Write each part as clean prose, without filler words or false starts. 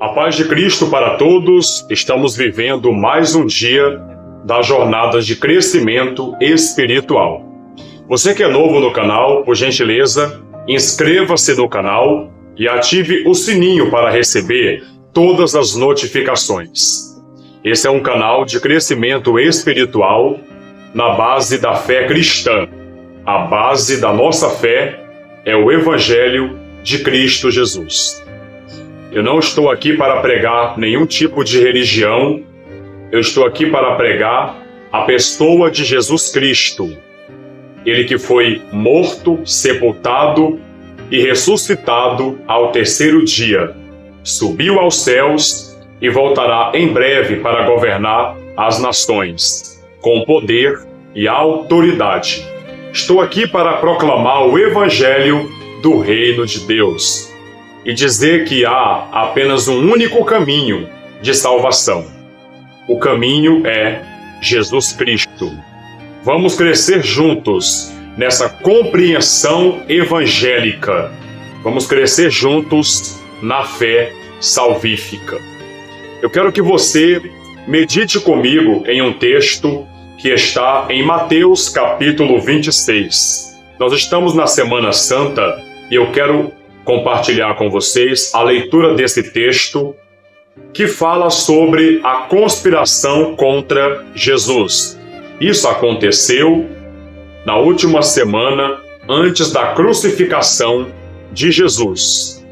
A paz de Cristo para todos. Estamos vivendo mais um dia das jornadas de crescimento espiritual. Você que é novo no canal, por gentileza, inscreva-se no canal e ative o sininho para receber todas as notificações. Esse é um canal de crescimento espiritual na base da fé cristã. A base da nossa fé é o Evangelho de Cristo Jesus. Eu não estou aqui para pregar nenhum tipo de religião, eu estou aqui para pregar a pessoa de Jesus Cristo. Ele que foi morto, sepultado e ressuscitado ao terceiro dia, subiu aos céus e voltará em breve para governar as nações, com poder e autoridade. Estou aqui para proclamar o Evangelho do Reino de Deus e dizer que há apenas um único caminho de salvação. O caminho é Jesus Cristo. Vamos crescer juntos nessa compreensão evangélica. Vamos crescer juntos na fé salvífica. Eu quero que você medite comigo em um texto que está em Mateus capítulo 26. Nós estamos na Semana Santa e eu quero compartilhar com vocês a leitura desse texto que fala sobre a conspiração contra Jesus. Isso aconteceu na última semana antes da crucificação de Jesus.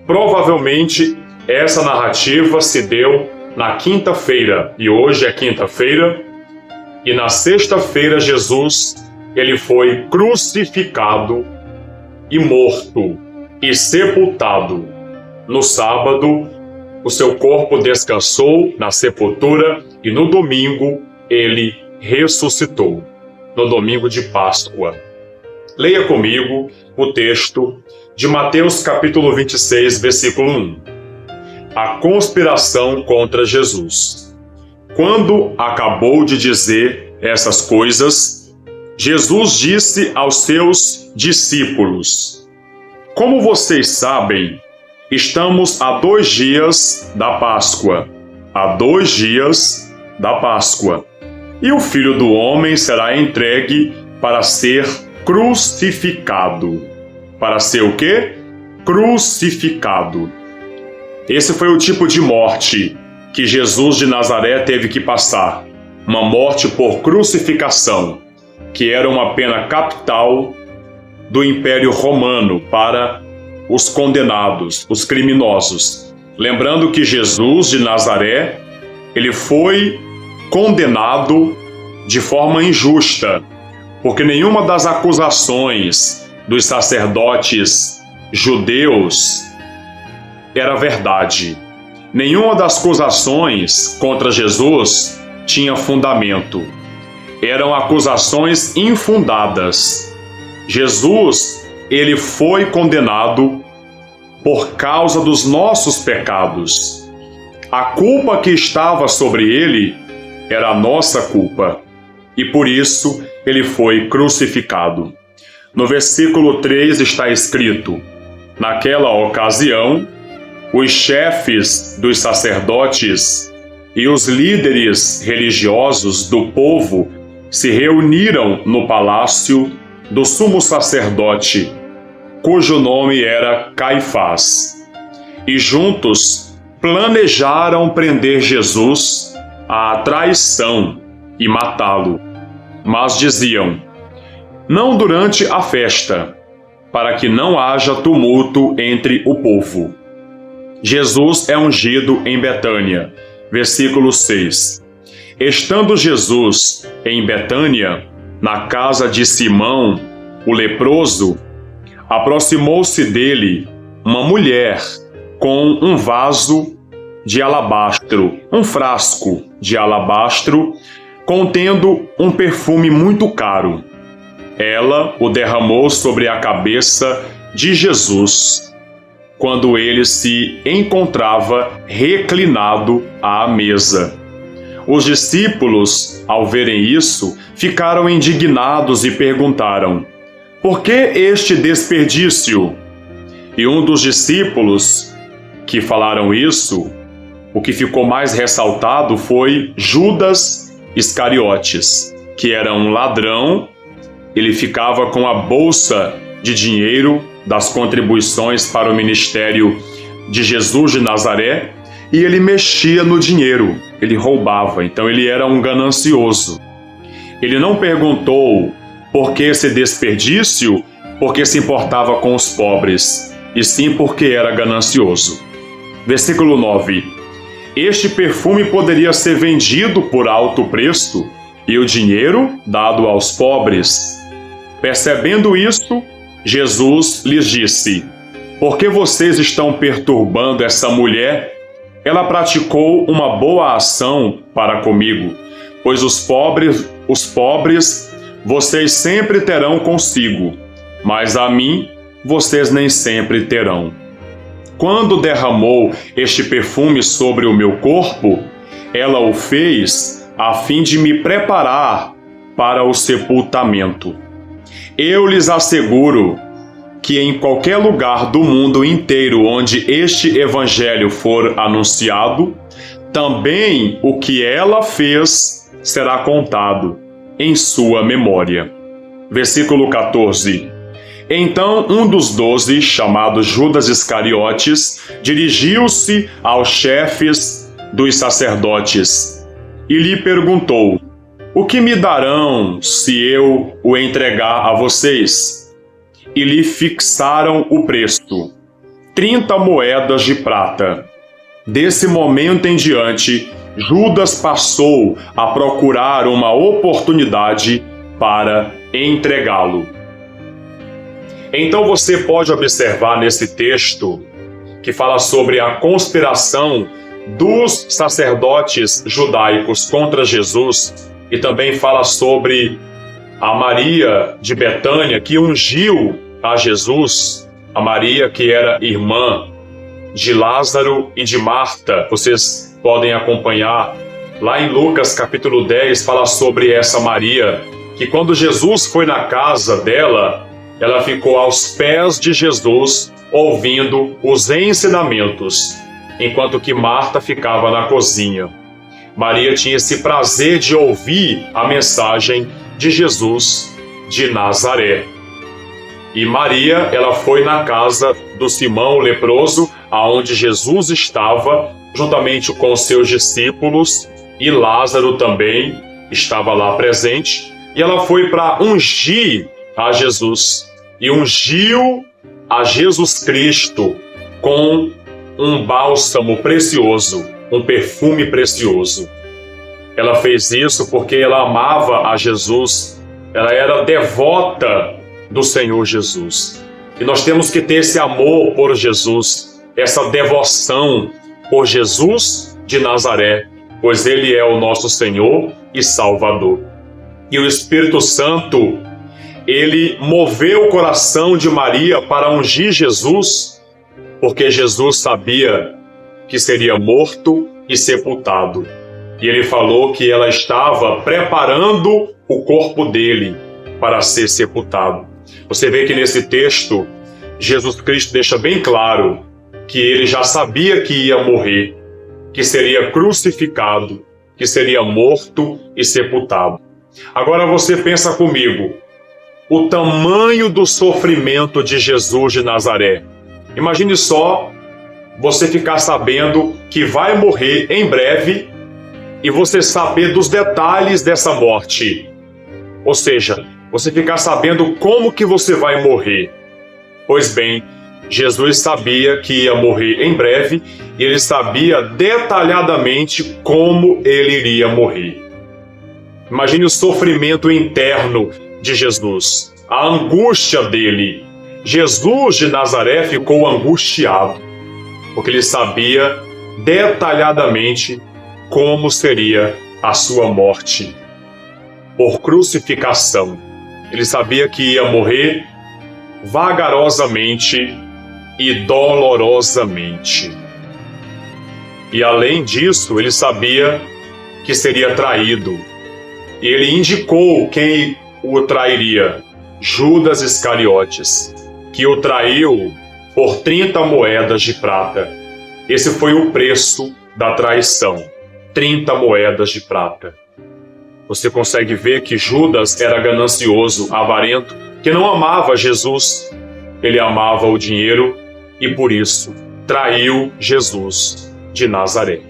Provavelmente essa narrativa se deu na quinta-feira, e hoje é quinta-feira, e na sexta-feira Jesus ele foi crucificado e morto e sepultado. No sábado, o seu corpo descansou na sepultura e no domingo ele ressuscitou, no domingo de Páscoa. Leia comigo o texto de Mateus capítulo 26, versículo 1. A conspiração contra Jesus. Quando acabou de dizer essas coisas, Jesus disse aos seus discípulos: Como vocês sabem, estamos a 2 dias da Páscoa. A 2 dias da Páscoa. E o Filho do Homem será entregue para ser crucificado. Para ser o quê? Crucificado. Esse foi o tipo de morte que Jesus de Nazaré teve que passar. Uma morte por crucificação, que era uma pena capital do Império Romano para os condenados, os criminosos. Lembrando que Jesus de Nazaré, ele foi condenado de forma injusta, porque nenhuma das acusações dos sacerdotes judeus era verdade. Nenhuma das acusações contra Jesus tinha fundamento. Eram acusações infundadas. Jesus, ele foi condenado por causa dos nossos pecados. A culpa que estava sobre ele era a nossa culpa. E por isso ele foi crucificado. No versículo 3 está escrito: Naquela ocasião, os chefes dos sacerdotes e os líderes religiosos do povo se reuniram no palácio do sumo sacerdote, cujo nome era Caifás, e juntos planejaram prender Jesus à traição e matá-lo. Mas diziam: não durante a festa, para que não haja tumulto entre o povo. Jesus é ungido em Betânia. Versículo 6. Estando Jesus em Betânia, na casa de Simão, o leproso, aproximou-se dele uma mulher com um vaso de alabastro, um frasco de alabastro, contendo um perfume muito caro. Ela o derramou sobre a cabeça de Jesus, quando ele se encontrava reclinado à mesa. Os discípulos, ao verem isso, ficaram indignados e perguntaram: por que este desperdício? E um dos discípulos que falaram isso, o que ficou mais ressaltado foi Judas Iscariotes, que era um ladrão. Ele ficava com a bolsa de dinheiro das contribuições para o ministério de Jesus de Nazaré, e ele mexia no dinheiro, ele roubava, então ele era um ganancioso. Ele não perguntou por que esse desperdício, porque se importava com os pobres, e sim porque era ganancioso. Versículo 9. Este perfume poderia ser vendido por alto preço e o dinheiro dado aos pobres. Percebendo isto, Jesus lhes disse: por que vocês estão perturbando essa mulher? Ela praticou uma boa ação para comigo, pois os pobres vocês sempre terão consigo, mas a mim vocês nem sempre terão. Quando derramou este perfume sobre o meu corpo, ela o fez a fim de me preparar para o sepultamento. Eu lhes asseguro que em qualquer lugar do mundo inteiro onde este evangelho for anunciado, também o que ela fez será contado em sua memória. Versículo 14. Então um dos 12, chamado Judas Iscariotes, dirigiu-se aos chefes dos sacerdotes e lhe perguntou: o que me darão se eu o entregar a vocês? E lhe fixaram o preço, 30 moedas de prata. Desse momento em diante, Judas passou a procurar uma oportunidade para entregá-lo. Então você pode observar nesse texto que fala sobre a conspiração dos sacerdotes judaicos contra Jesus, e também fala sobre a Maria de Betânia, que ungiu a Jesus, a Maria que era irmã de Lázaro e de Marta. Vocês podem acompanhar lá em Lucas capítulo 10, fala sobre essa Maria, que quando Jesus foi na casa dela, ela ficou aos pés de Jesus, ouvindo os ensinamentos, enquanto que Marta ficava na cozinha. Maria tinha esse prazer de ouvir a mensagem de Jesus de Nazaré. E Maria, ela foi na casa do Simão o leproso, aonde Jesus estava, juntamente com seus discípulos, e Lázaro também estava lá presente, e ela foi para ungir a Jesus, e ungiu a Jesus Cristo com um bálsamo precioso, um perfume precioso. Ela fez isso porque ela amava a Jesus, ela era devota do Senhor Jesus. E nós temos que ter esse amor por Jesus, essa devoção por Jesus de Nazaré, pois Ele é o nosso Senhor e Salvador. E o Espírito Santo, Ele moveu o coração de Maria para ungir Jesus, porque Jesus sabia que seria morto e sepultado. E Ele falou que ela estava preparando o corpo dele para ser sepultado. Você vê que nesse texto, Jesus Cristo deixa bem claro que Ele já sabia que ia morrer, que seria crucificado, que seria morto e sepultado. Agora você pensa comigo, o tamanho do sofrimento de Jesus de Nazaré. Imagine só você ficar sabendo que vai morrer em breve e você saber dos detalhes dessa morte. Ou seja, você ficar sabendo como que você vai morrer. Pois bem, Jesus sabia que ia morrer em breve e Ele sabia detalhadamente como Ele iria morrer. Imagine o sofrimento interno de Jesus, a angústia dele. Jesus de Nazaré ficou angustiado, porque ele sabia detalhadamente como seria a sua morte por crucificação. Ele sabia que ia morrer vagarosamente e dolorosamente. E além disso, ele sabia que seria traído. E ele indicou quem o trairia: Judas Iscariotes, que o traiu por 30 moedas de prata. Esse foi o preço da traição, 30 moedas de prata. Você consegue ver que Judas era ganancioso, avarento, que não amava Jesus. Ele amava o dinheiro e por isso traiu Jesus de Nazaré.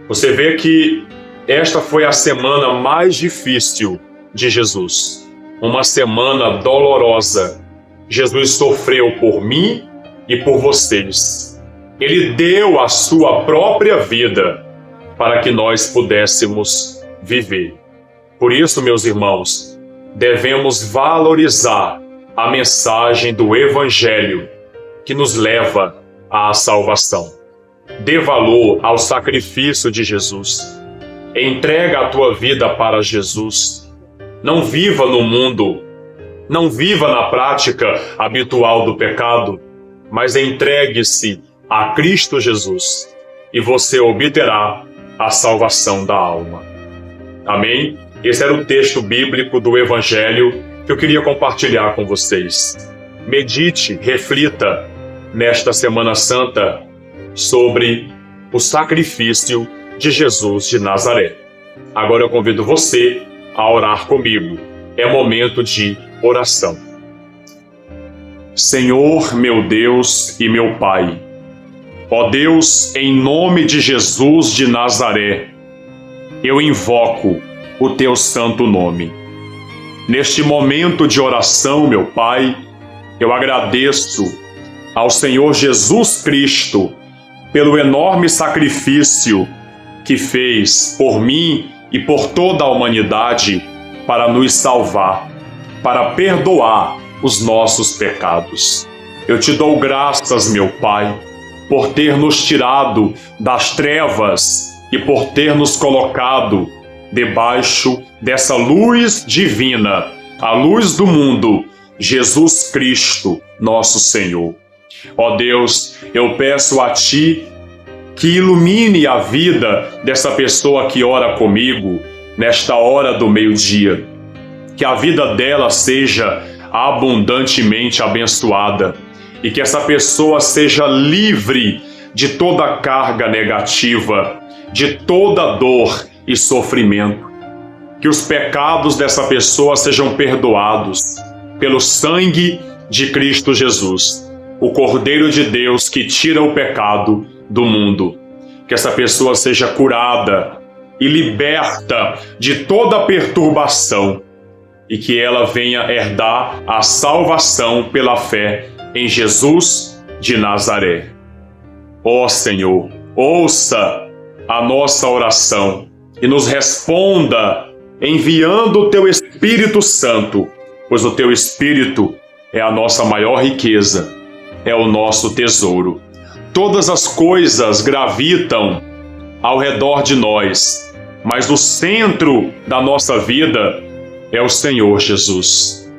Você vê que esta foi a semana mais difícil de Jesus. Uma semana dolorosa. Jesus sofreu por mim e por vocês. Ele deu a sua própria vida para que nós pudéssemos viver. Por isso, meus irmãos, devemos valorizar a mensagem do Evangelho que nos leva à salvação. Dê valor ao sacrifício de Jesus. Entrega a tua vida para Jesus. Não viva no mundo, não viva na prática habitual do pecado, mas entregue-se a Cristo Jesus e você obterá a salvação da alma. Amém? Esse era o texto bíblico do Evangelho que eu queria compartilhar com vocês. Medite, reflita nesta Semana Santa sobre o sacrifício de Jesus de Nazaré. Agora eu convido você a orar comigo. É momento de oração. Senhor, meu Deus e meu Pai, ó Deus, em nome de Jesus de Nazaré, eu invoco o teu santo nome. Neste momento de oração, meu Pai, eu agradeço ao Senhor Jesus Cristo pelo enorme sacrifício que fez por mim e por toda a humanidade para nos salvar, para perdoar os nossos pecados. Eu te dou graças, meu Pai, por ter nos tirado das trevas e por ter nos colocado debaixo dessa luz divina, a luz do mundo, Jesus Cristo, nosso Senhor. Ó Deus, eu peço a Ti que ilumine a vida dessa pessoa que ora comigo nesta hora do meio-dia. Que a vida dela seja abundantemente abençoada e que essa pessoa seja livre de toda carga negativa, de toda dor e sofrimento. Que os pecados dessa pessoa sejam perdoados pelo sangue de Cristo Jesus, o Cordeiro de Deus que tira o pecado do mundo. Que essa pessoa seja curada e liberta de toda perturbação e que ela venha herdar a salvação pela fé em Jesus de Nazaré. Ó Senhor, ouça a nossa oração e nos responda enviando o Teu Espírito Santo, pois o Teu Espírito é a nossa maior riqueza, é o nosso tesouro. Todas as coisas gravitam ao redor de nós, mas o centro da nossa vida é o Senhor Jesus.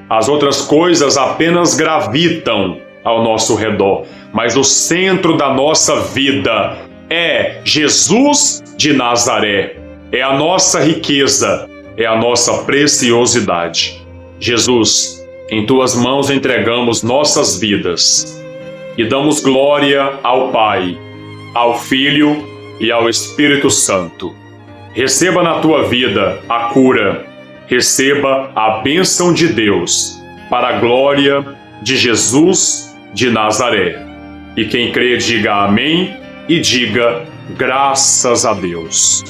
As outras coisas apenas gravitam ao nosso redor, mas o centro da nossa vida é Jesus de Nazaré. É a nossa riqueza, é a nossa preciosidade. Jesus, em Tuas mãos entregamos nossas vidas e damos glória ao Pai, ao Filho e ao Espírito Santo. Receba na tua vida a cura, receba a bênção de Deus, para a glória de Jesus de Nazaré. E quem crê, diga amém e diga graças a Deus.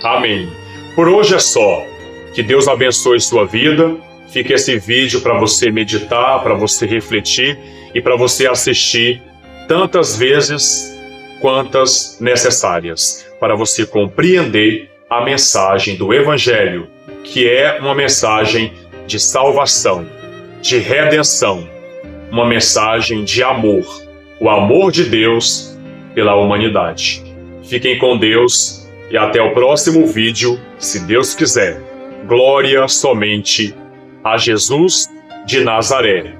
Amém. Por hoje é só. Que Deus abençoe sua vida. Fica esse vídeo para você meditar, para você refletir e para você assistir tantas vezes quantas necessárias, para você compreender a mensagem do Evangelho, que é uma mensagem de salvação, de redenção, uma mensagem de amor, o amor de Deus pela humanidade. Fiquem com Deus e até o próximo vídeo, se Deus quiser. Glória somente a Jesus de Nazaré.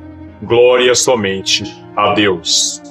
Glória somente a Deus.